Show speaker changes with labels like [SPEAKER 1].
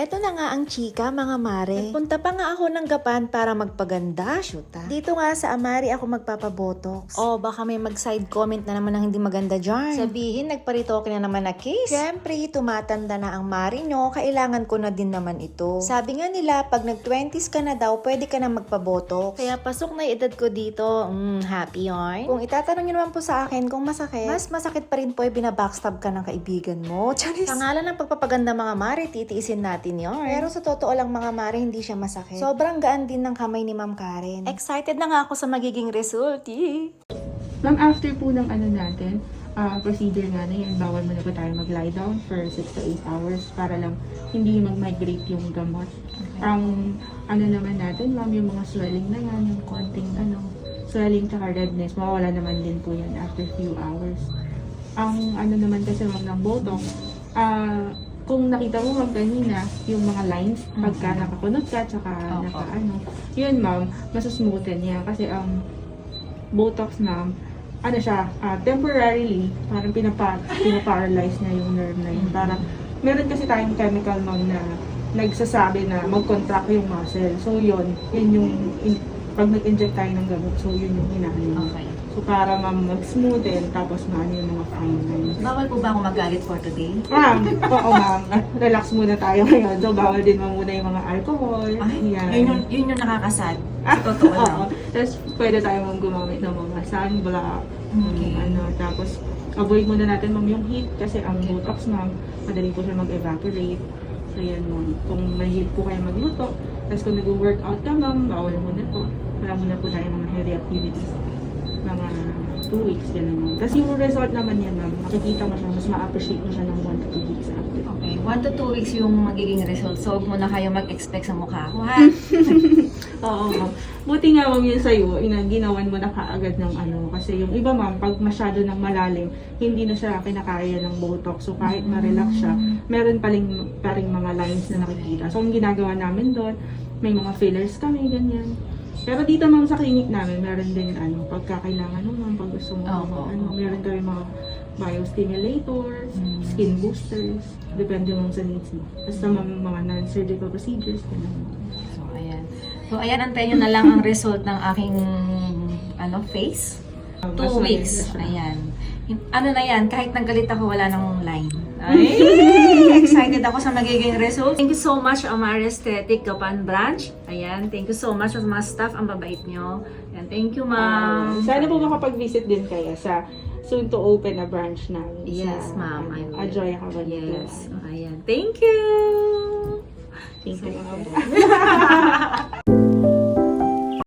[SPEAKER 1] Eto na nga ang chika, mga mare. Nagpunta pa nga ako ng Gapan para magpaganda, shoot ha. Dito nga sa Amari ako magpapabotox. Oh, baka may mag-side comment na naman ng hindi maganda dyan. Sabihin, nagparitoke na naman na case. Siyempre, tumatanda na ang mari nyo, kailangan ko na din naman ito. Sabi nga nila, pag nag-20s ka na daw, pwede ka na magpabotox. Kaya pasok na edad ko dito, happy yarn. Kung itatanong nyo naman po sa akin kung masakit, mas masakit pa rin po yung binabackstab ka ng kaibigan mo. Charis. Pangalan ng pagpapaganda, mga mare, titiisin natin yun. Pero sa totoo lang, mga mare, hindi siya masakit. Sobrang gaan din ng kamay ni Ma'am Karen. Excited na nga ako sa magiging result.
[SPEAKER 2] Ma'am, after po ng natin, procedure nga na yun, bawal mo na po tayo mag-lie down for 6 to 8 hours para lang hindi mag-migrate yung gamot. Ang naman natin, ma'am, yung mga swelling na yan, yung konting swelling tsaka redness, mawawala naman din po yan after few hours. Ang naman kasi ma'am ng Botox, kung nakita mo ma'am kanina, yung mga lines, pagka nakakunot ka, tsaka yun ma'am, masusmoothen niya. Kasi ang Botox ma'am, siya, temporarily, parang pinaparalyze niya yung nerve na yun. Parang, meron kasi tayong chemical ma'am na nagsasabi na mag-contract yung muscle. So yun yung, pag nag-inject tayo ng gamot, so yun yung hinahalin.
[SPEAKER 3] Okay.
[SPEAKER 2] So para ma'am mag-smoothen, tapos maano yung mga fine lines.
[SPEAKER 3] Bawal po ba ako magalit for today?
[SPEAKER 2] Oo ma'am, relax muna tayo ngayon. So bawal din muna yung mga alcohol.
[SPEAKER 3] Ay,
[SPEAKER 2] Yan.
[SPEAKER 3] yun yung nakakasad. Sa totoo lang.
[SPEAKER 2] Oo. Tapos pwede tayo ma'am gumamit ng mga sunblock.
[SPEAKER 3] Okay.
[SPEAKER 2] Tapos avoid muna natin ma'am yung heat kasi ang Botox ma'am, madali po siya mag-evaporate. So yan ma'am, kung may heat po kayo magluto, tapos kung nag-workout ka ma'am, bawal muna po. Wala muna po tayo mga heavy activities. Mga 2 weeks, gano'n ma'am. Kasi yung result naman yan ma'am, makikita mo siya, mas ma-appreciate mo siya ng 1 to 2 weeks after.
[SPEAKER 3] Okay, 1 to 2 weeks yung magiging result. So, huwag mo na kayo mag-expect sa mukha ko, ha?
[SPEAKER 2] Oo ma'am. Buti nga ma'am yun sa'yo, ginawan mo na kaagad ng kasi yung iba ma'am, pag masyado ng malalim, hindi na siya kinakaya ng Botox. So kahit ma-relax siya, meron pa rin mga lines na nakikita. So ang ginagawa namin doon, may mga fillers kami, ganyan. Pero dito ma'am sa clinic namin, meron din pagka kailangan ma'am, pag gusto mo, meron kami mga biostimulators, skin boosters, depende ma'am sa needs mo. Basta mga non-surgical procedures, ganun.
[SPEAKER 3] So, ayan, antayin nyo na lang ang result ng aking face. 2 weeks. Ayan. Na yan, kahit nagalit ako, wala nang line. Ay, excited ako sa magiging result. Thank you so much, Amari Aesthetic Gapan Branch. Ayan, thank you so much sa mga staff, ang babait nyo. Ayan, thank you, ma'am.
[SPEAKER 2] Sana po makapag-visit din kayo sa soon to open na branch namin.
[SPEAKER 3] Yes,
[SPEAKER 2] sa,
[SPEAKER 3] ma'am.
[SPEAKER 2] Ajoy Cabanatuan.
[SPEAKER 3] Yes. Ayan, thank you.
[SPEAKER 2] Thank you.
[SPEAKER 3] So,